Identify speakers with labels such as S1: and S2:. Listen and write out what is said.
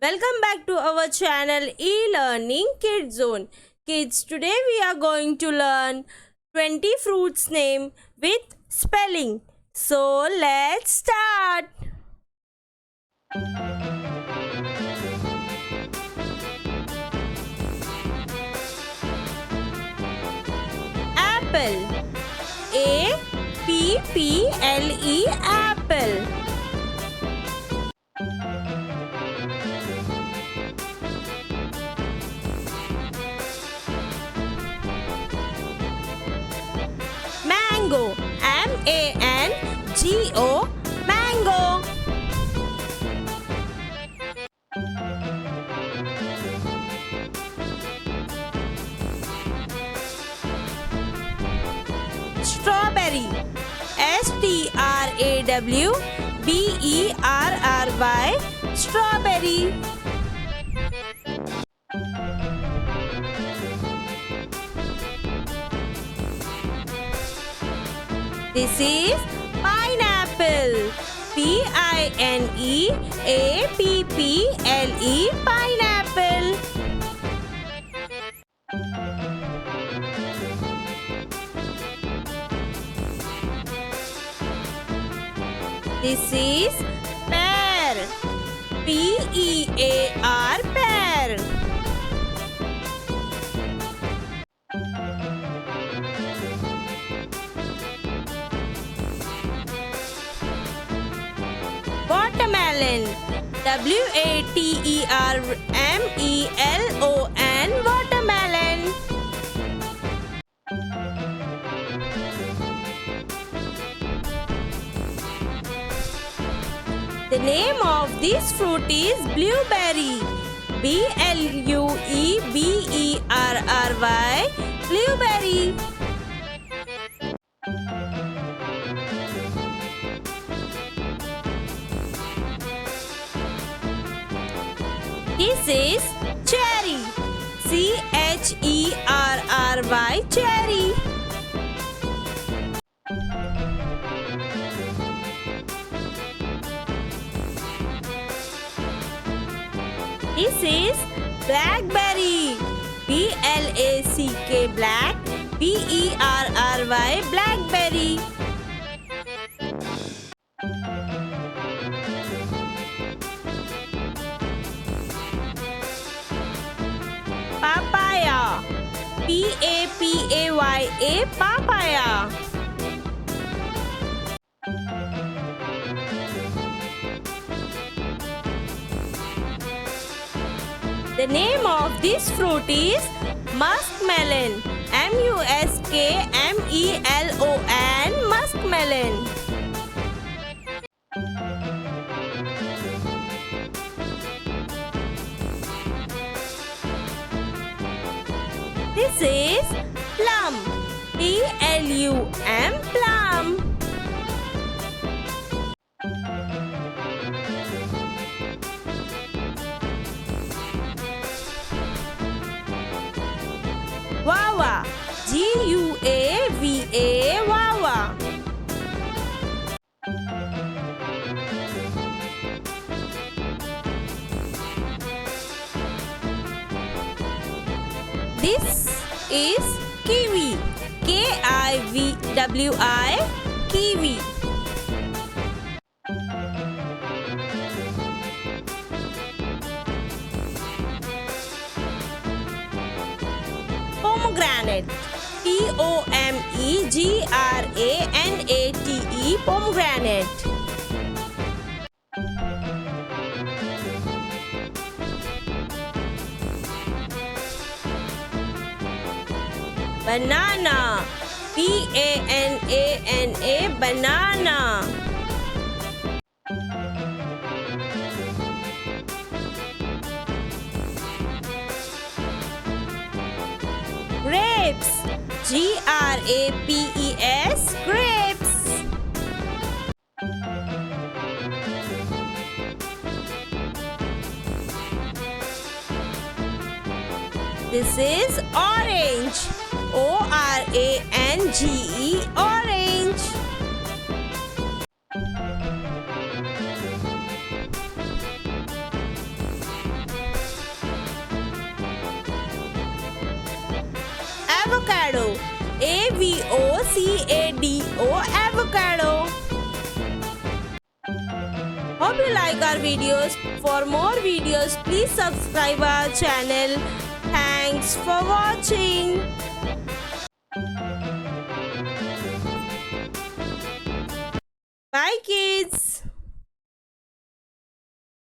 S1: Welcome back to our channel E-Learning Kids Zone. Kids, today we are going to learn 20 fruits name with spelling. So let's start. Apple. A-P-P-L-E apple. Mango. M-A-N-G-O mango. Strawberry. S-T-R-A-W-B-E-R-R-Y strawberry. This is pineapple. P-I-N-E-A-P-P-L-E pineapple. This is pear. P-E-A-R pear. Watermelon. W-A-T-E-R-M-E-L-O-N watermelon. The name of this fruit is blueberry. B-L-U-E-B-E-R-R-Y blueberry. This is cherry. C-H-E-R-R-Y cherry. This is blackberry. B-L-A-C-K black. B-E-R-R-Y blackberry. Papaya. P-A-P-A-Y-A papaya. The name of this fruit is muskmelon. M-U-S-K-M-E-L-O-N muskmelon. This is plum. P-L-U-M plum. Guava. G-U-A-V-A guava. This is kiwi. K-I-V-W-I kiwi. Pomegranate. P-O-M-E-G-R-A-N-A-T-E pomegranate. Banana. B-A-N-A-N-A banana. Grapes. G-R-A-P-E-S grapes. This is orange. O-R-A-N-G-E orange. avocado. Hope you like our videos. For more videos, please subscribe our channel. Thanks for watching. Bye kids.